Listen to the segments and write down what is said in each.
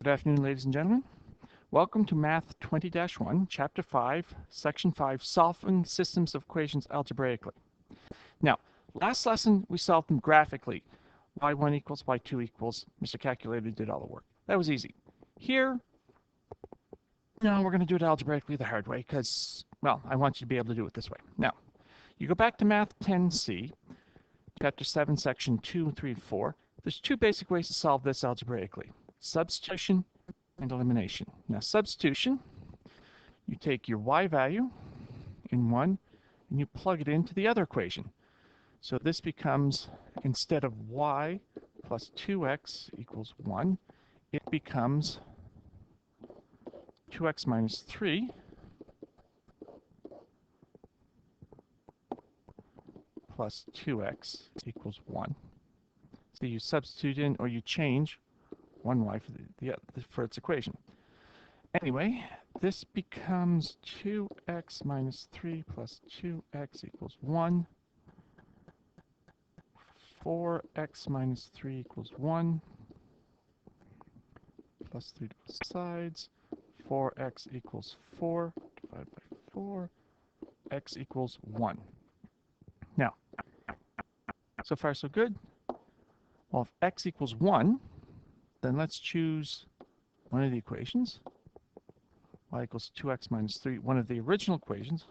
Good afternoon, ladies and gentlemen. Welcome to Math 20-1, Chapter 5, Section 5, Solving Systems of Equations Algebraically. Now, last lesson we solved them graphically. y1 equals y2 equals, Mr. Calculator did all the work. That was easy. Here, no, we're going to do it algebraically the hard way because, well, I want you to be able to do it this way. Now, you go back to Math 10C, Chapter 7, Section 2, 3, 4. There's two basic ways to solve this algebraically. Substitution and elimination. Now, substitution, you take your y value in one and you plug it into the other equation. So this becomes, instead of y plus 2x equals 1, it becomes 2x minus 3 plus 2x equals 1. So you substitute in or you change 1y for its equation. Anyway, this becomes 2x minus 3 plus 2x equals 1. 4x minus 3 equals 1. Plus 3 to both sides. 4x equals 4 divided by 4. X equals 1. Now, so far so good. Well, if x equals 1, then let's choose one of the equations. Y equals 2x minus 3, one of the original equations,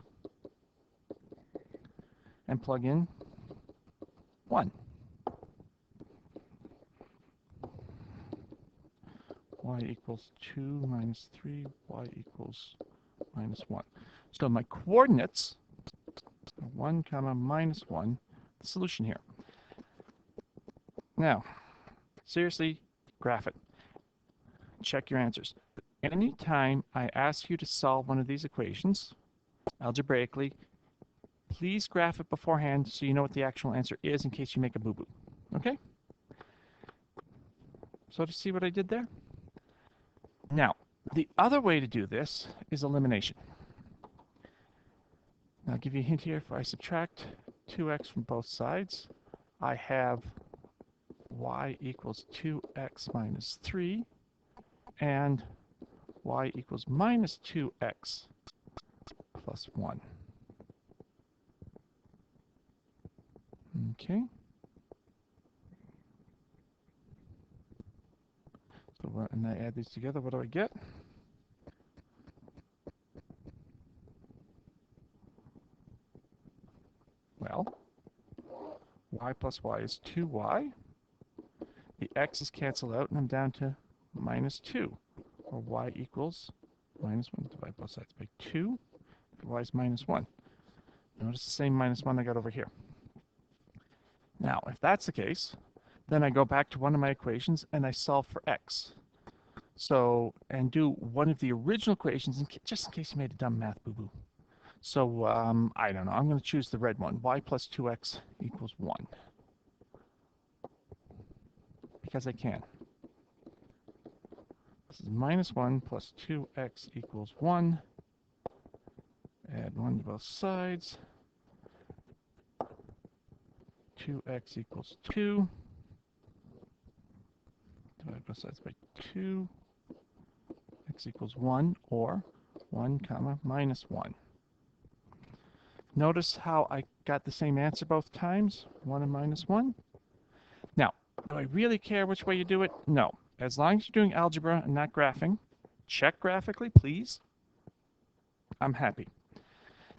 and plug in 1. Y equals 2 minus 3, y equals minus 1. So my coordinates are 1 comma minus 1, the solution here. Now, seriously, graph it. Check your answers. Anytime I ask you to solve one of these equations algebraically, please graph it beforehand so you know what the actual answer is in case you make a boo-boo. Okay? So to see what I did there? Now, the other way to do this is elimination. Now, I'll give you a hint here. If I subtract 2x from both sides, I have y equals 2x minus 3 and y equals minus 2x plus 1. Okay. So when I add these together, what do I get? Well, y plus y is 2y. The x's cancel out, and I'm down to minus 2, or y equals minus 1. Divide both sides by 2. Y is minus 1. Notice the same minus 1 I got over here. Now, if that's the case, then I go back to one of my equations and I solve for x. So, and do one of the original equations, just in case you made a dumb math boo-boo. So, I don't know. I'm going to choose the red one. Y plus 2x equals 1. Because I can. This is minus 1 plus 2x equals 1. Add 1 to both sides. 2x equals 2. Divide both sides by 2. X equals 1, or 1 comma minus 1. Notice how I got the same answer both times, 1 and minus 1. Now, do I really care which way you do it? No. As long as you're doing algebra and not graphing, check graphically, please. I'm happy.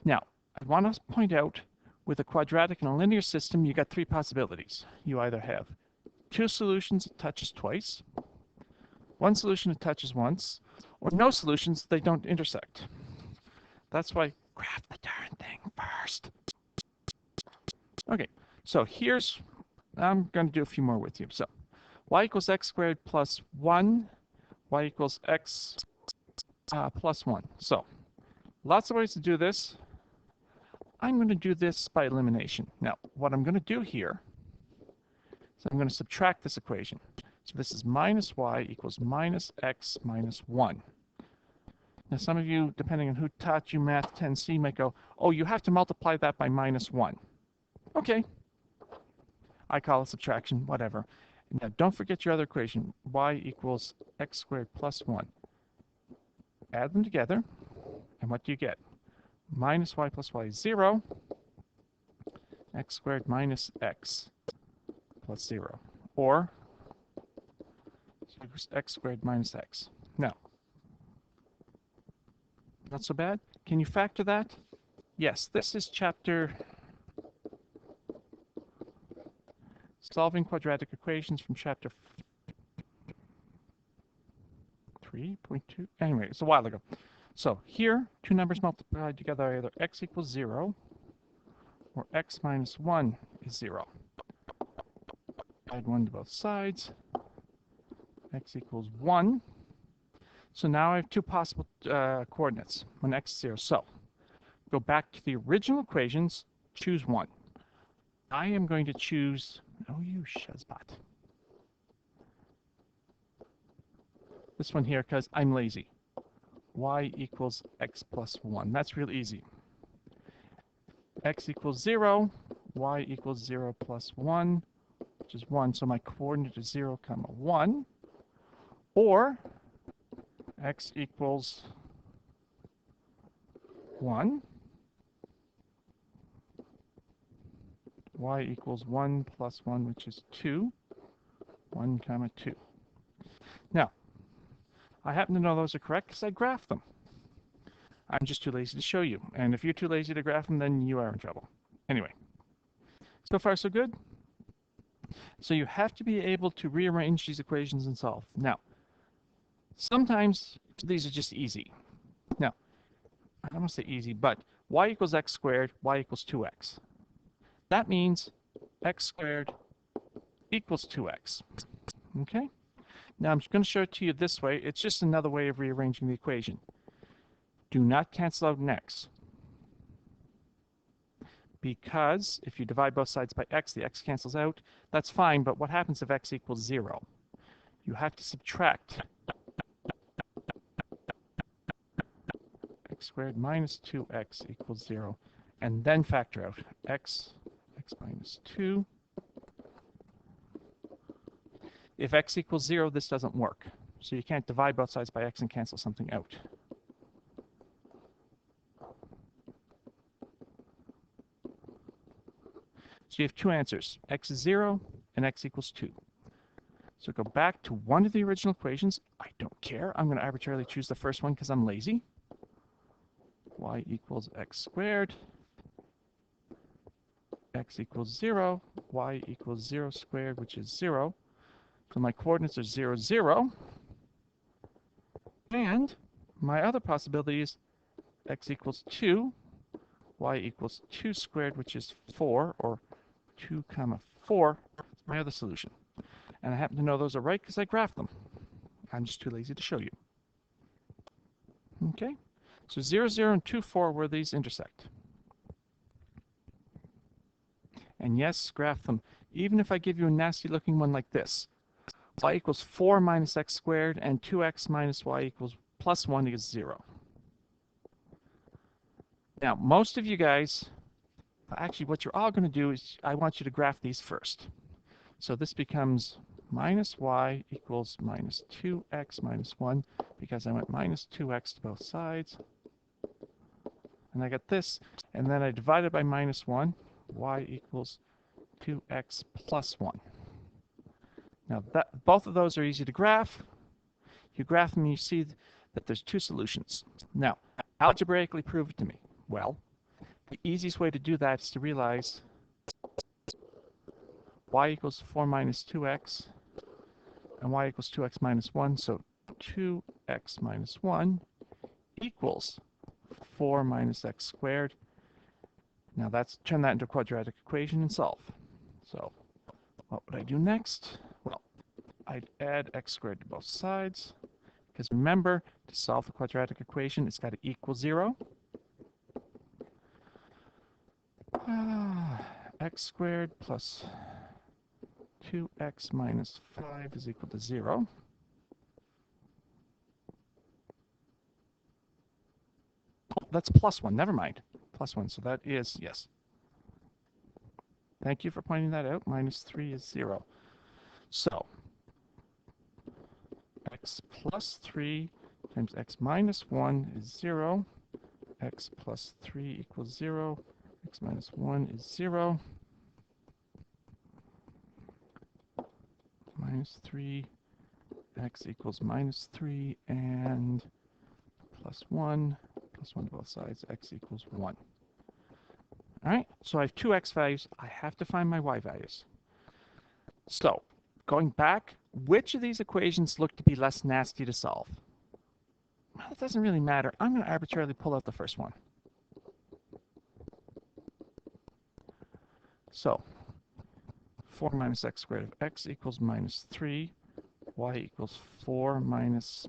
Now, I want to point out, with a quadratic and a linear system, you got three possibilities. You either have two solutions that touches twice, one solution that touches once, or no solutions, they don't intersect. That's why graph the darn thing first. Okay, so here's, I'm going to do a few more with you. So, y equals x squared plus 1, y equals x plus 1. So, lots of ways to do this. I'm going to do this by elimination. Now, what I'm going to do here is I'm going to subtract this equation. So this is minus y equals minus x minus 1. Now, some of you, depending on who taught you Math 10C, might go, oh, you have to multiply that by minus 1. Okay. I call it subtraction, whatever. Now, don't forget your other equation, y equals x squared plus 1. Add them together, and what do you get? Minus y plus y is 0, x squared minus x plus 0. Or x squared minus x. Now, not so bad. Can you factor that? Yes, this is chapter Solving Quadratic Equations from chapter 3.2. Anyway, it's a while ago. So here, two numbers multiplied together are either x equals 0 or x minus 1 is 0. Add 1 to both sides. X equals 1. So now I have two possible coordinates when x is 0. So go back to the original equations, choose 1. I am going to choose, oh you shazbot, this one here because I'm lazy. Y equals x plus 1. That's real easy. X equals 0, y equals 0 plus 1, which is 1. So my coordinate is 0, comma 1. Or x equals 1, y equals 1 plus 1, which is 2, 1 comma 2. Now, I happen to know those are correct because I graphed them. I'm just too lazy to show you. And if you're too lazy to graph them, then you are in trouble. Anyway, so far so good. So you have to be able to rearrange these equations and solve. Now, sometimes these are just easy. Now, I don't want to say easy, but y equals x squared, y equals 2x. That means x squared equals 2x. Okay? Now I'm going to show it to you this way. It's just another way of rearranging the equation. Do not cancel out an x. Because if you divide both sides by x, the x cancels out. That's fine, but what happens if x equals 0? You have to subtract x squared minus 2x equals 0, and then factor out x minus 2. If x equals 0, this doesn't work. So you can't divide both sides by x and cancel something out. So you have two answers, x is 0 and x equals 2. So go back to one of the original equations. I don't care. I'm going to arbitrarily choose the first one because I'm lazy. Y equals x squared. X equals 0. Y equals 0 squared, which is 0. So my coordinates are 0, 0. And my other possibility is x equals 2. Y equals 2 squared, which is 4, or 2 comma 4. That's my other solution. And I happen to know those are right because I graphed them. I'm just too lazy to show you. Okay? So 0, 0, and 2, 4 where these intersect. And yes, graph them. Even if I give you a nasty looking one like this. Y equals 4 minus x squared, and 2x minus y equals plus 1 is 0. Now, most of you guys, actually what you're all going to do is I want you to graph these first. So this becomes minus y equals minus 2x minus 1 because I went minus 2x to both sides. And I got this, and then I divided by minus 1, y equals 2x plus 1. Now, both of those are easy to graph. You graph them, you see that there's two solutions. Now, algebraically prove it to me. Well, the easiest way to do that is to realize y equals 4 minus 2x, and y equals 2x minus 1, so 2x minus 1 equals 4 minus x squared. Now, turn that into a quadratic equation and solve. So, what would I do next? Well, I'd add x squared to both sides, because remember, to solve the quadratic equation, it's got to equal 0. X squared plus 2x minus 5 is equal to 0. Oh, that's plus 1. Never mind. Plus 1. So that is, yes. Thank you for pointing that out. Minus 3 is 0. So x plus 3 times x minus 1 is 0. X plus 3 equals 0. X minus 1 is 0. Minus 3. X equals minus 3. And plus 1. Plus 1 to both sides. X equals 1. All right, so I have two x values. I have to find my y values. So, going back, which of these equations look to be less nasty to solve? Well, it doesn't really matter. I'm going to arbitrarily pull out the first one. So, 4 minus x squared of x equals minus 3. Y equals 4 minus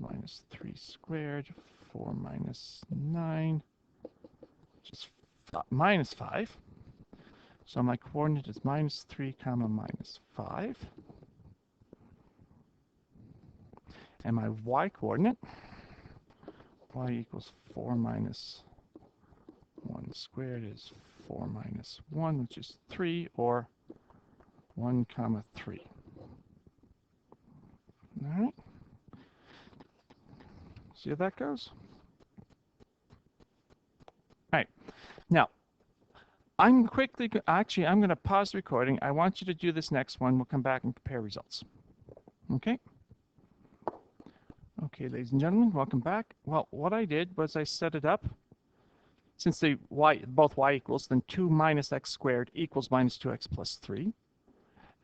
3 squared. 4 minus 9, which is minus 5. So my coordinate is minus 3 comma minus 5. And my y coordinate, y equals 4 minus 1 squared is 4 minus 1, which is 3, or 1 comma 3. All right. See how that goes? All right. Now, I'm going to pause the recording. I want you to do this next one. We'll come back and compare results. Okay? Okay, ladies and gentlemen, welcome back. Well, what I did was I set it up. Since both y equals, then 2 minus x squared equals minus 2x plus 3.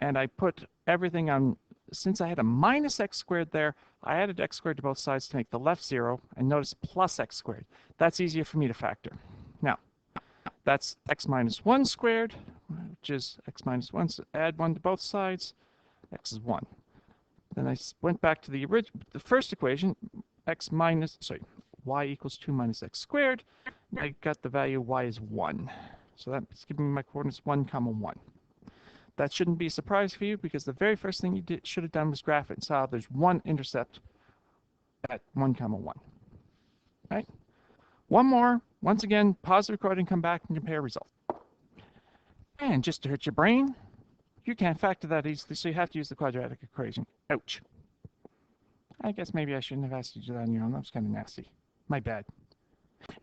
And I put everything on, since I had a minus x squared there, I added x squared to both sides to make the left 0. And notice plus x squared. That's easier for me to factor. Now, that's x minus 1 squared, which is x minus 1. So add 1 to both sides. X is 1. Then I went back to the first equation, y equals 2 minus x squared. I got the value y is 1. So that's giving me my coordinates 1 comma 1. That shouldn't be a surprise for you because the very first thing you should have done was graph it and saw there's one intercept at 1 comma 1. Right? One more. Once again, pause the recording, come back and compare results. And just to hurt your brain, you can't factor that easily, so you have to use the quadratic equation. Ouch. I guess maybe I shouldn't have asked you to do that on your own. That was kind of nasty. My bad.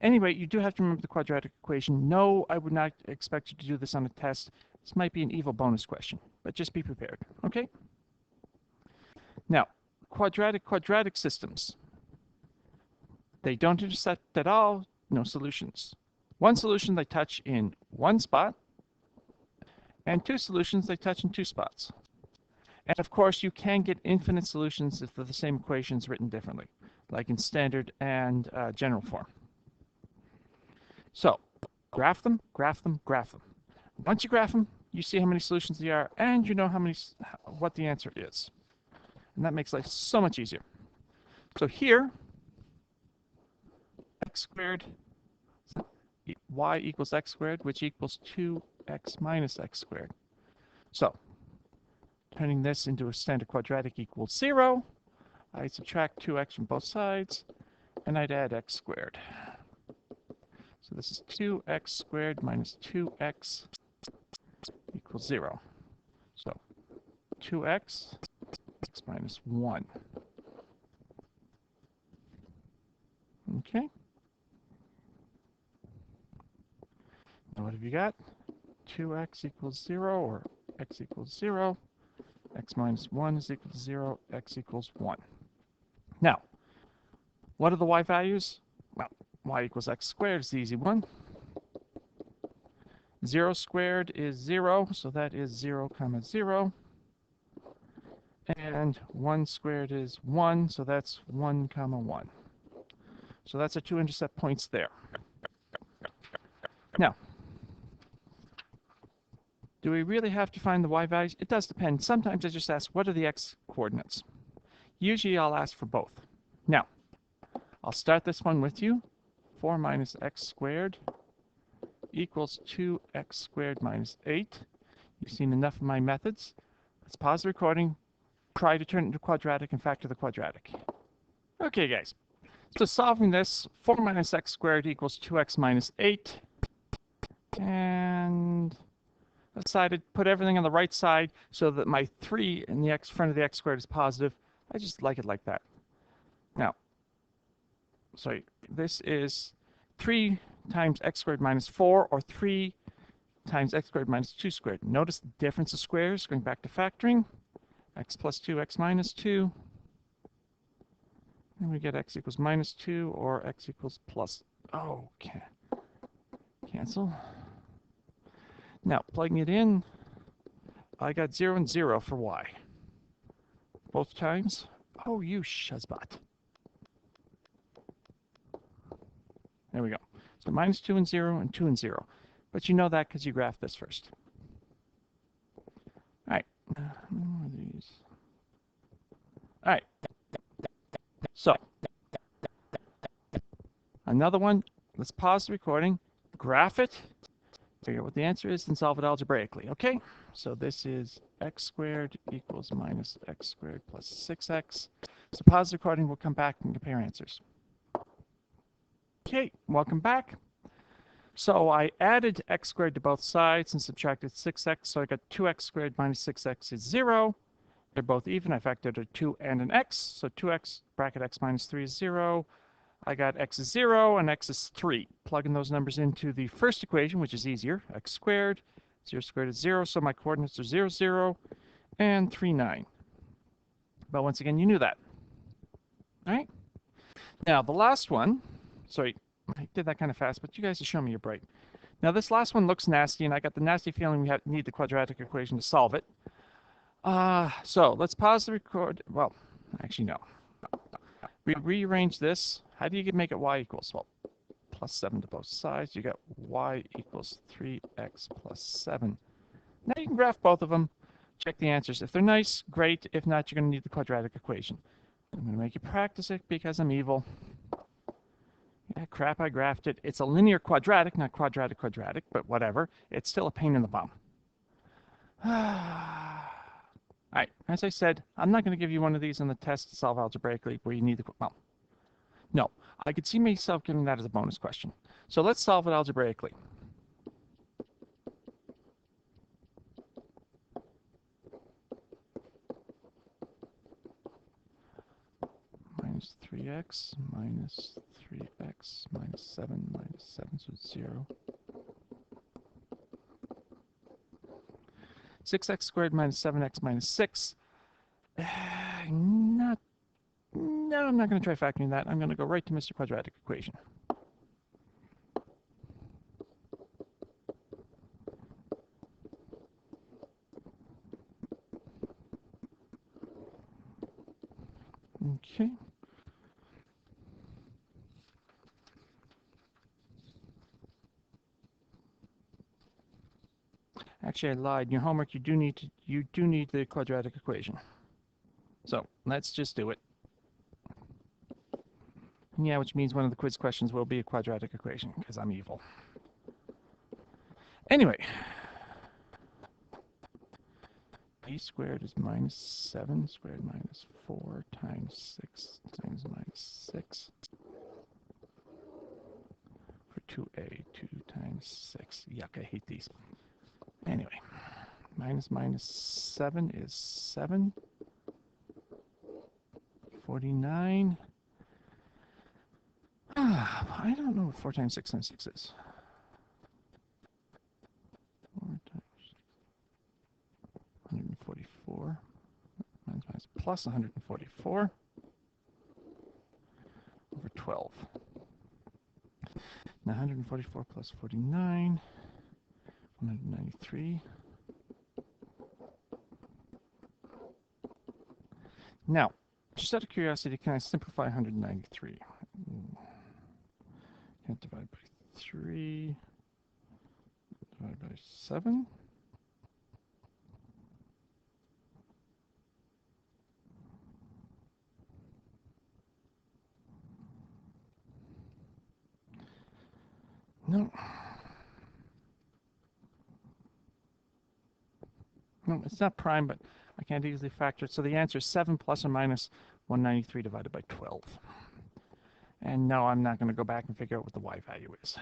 Anyway, you do have to remember the quadratic equation. No, I would not expect you to do this on a test. This might be an evil bonus question, but just be prepared, okay? Now, quadratic systems. They don't intersect at all, no solutions. One solution they touch in one spot, and two solutions they touch in two spots. And of course, you can get infinite solutions if they're the same equations written differently, like in standard and general form. So, graph them, graph them, graph them. Once you graph them, you see how many solutions there are, and you know what the answer is. And that makes life so much easier. So here, x squared, y equals x squared, which equals 2x minus x squared. So, turning this into a standard quadratic equals 0, I'd subtract 2x from both sides, and I'd add x squared. So this is 2x squared minus 2x equals 0. So 2x, x minus 1. Okay. Now what have you got? 2x equals 0, or x equals 0. X minus 1 is equal to 0. X equals 1. Now, what are the y values? Well, y equals x squared is the easy one. 0 squared is 0, so that is 0 comma 0. And 1 squared is 1, so that's 1 comma 1. So that's our two intercept points there. Now, do we really have to find the y values? It does depend. Sometimes I just ask, what are the x coordinates? Usually I'll ask for both. Now, I'll start this one with you. 4 minus x squared equals 2x squared minus 8. You've seen enough of my methods. Let's pause the recording, try to turn it into quadratic and factor the quadratic. Okay, guys. So solving this, 4 minus x squared equals 2x minus 8. And decided to put everything on the right side so that my 3 in the front of the x squared is positive. I just like it like that. Now, sorry, this is 3 times x squared minus 4, or 3 times x squared minus 2 squared. Notice the difference of squares, going back to factoring. X plus 2, x minus 2. And we get x equals minus 2, or x equals plus. Oh, cancel. Now, plugging it in, I got 0 and 0 for y. Both times. Oh, you shazbot. There we go. So minus 2 and 0 and 2 and 0. But you know that because you graphed this first. All right. All right. So, another one. Let's pause the recording, graph it, figure out what the answer is, and solve it algebraically. Okay? So this is x squared equals minus x squared plus 6x. So pause the recording. We'll come back and compare answers. Okay, welcome back. So I added x squared to both sides and subtracted 6x. So I got 2x squared minus 6x is 0. They're both even. I factored a 2 and an x. So 2x bracket x minus 3 is 0. I got x is 0 and x is 3. Plugging those numbers into the first equation, which is easier. X squared. 0 squared is 0. So my coordinates are 0, 0, and 3, 9. But once again, you knew that. All right? Now, the last one. Sorry, I did that kind of fast, but you guys are showing me you're bright. Now, this last one looks nasty, and I got the nasty feeling we need the quadratic equation to solve it. So let's pause the record. Well, actually, no. We rearrange this. How do you make it y equals? Well, plus 7 to both sides. You got y equals 3x plus 7. Now you can graph both of them. Check the answers. If they're nice, great. If not, you're going to need the quadratic equation. I'm going to make you practice it because I'm evil. Yeah, crap, I graphed it. It's a linear quadratic, not quadratic quadratic, but whatever. It's still a pain in the bum. All right, as I said, I'm not going to give you one of these on the test to solve algebraically where you need the, well, no, I could see myself giving that as a bonus question. So let's solve it algebraically. Minus 3x minus 3x minus 7 minus 7, so it's 0. 6x squared minus 7x minus 6. No, I'm not going to try factoring that. I'm going to go right to Mr. Quadratic Equation. Okay. Actually, I lied. In your homework, you do need the quadratic equation. So let's just do it. Yeah, which means one of the quiz questions will be a quadratic equation because I'm evil. Anyway, b squared is minus 7 squared minus 4 times 6 times minus 6 for 2a, 2 times 6. Yuck, I hate these. Anyway, minus 7 is 7. 49. I don't know what 4 times 6 times 6 is. 4 times 144. Minus plus 144 over 12. Now 144 plus 49, 193. Now, just out of curiosity, can I simplify 193? Can't divide by 3, divide by 7. No. No, it's not prime, but I can't easily factor it. So the answer is 7 plus or minus 193 divided by 12. And no, I'm not going to go back and figure out what the y value is.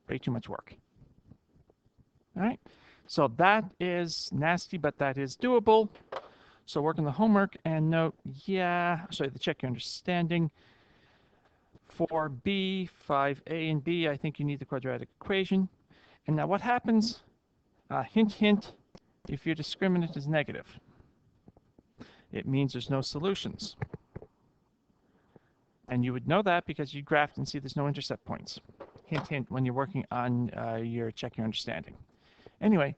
Way too much work. All right. So that is nasty, but that is doable. So work on the homework and note, yeah, sorry, to check your understanding. For B, 5a and b, I think you need the quadratic equation. And now what happens? Hint, hint, if your discriminant is negative. It means there's no solutions. And you would know that because you graphed and see there's no intercept points. Hint, hint, when you're working on your check your understanding. Anyway,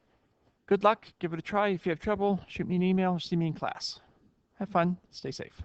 good luck. Give it a try. If you have trouble, shoot me an email or see me in class. Have fun. Stay safe.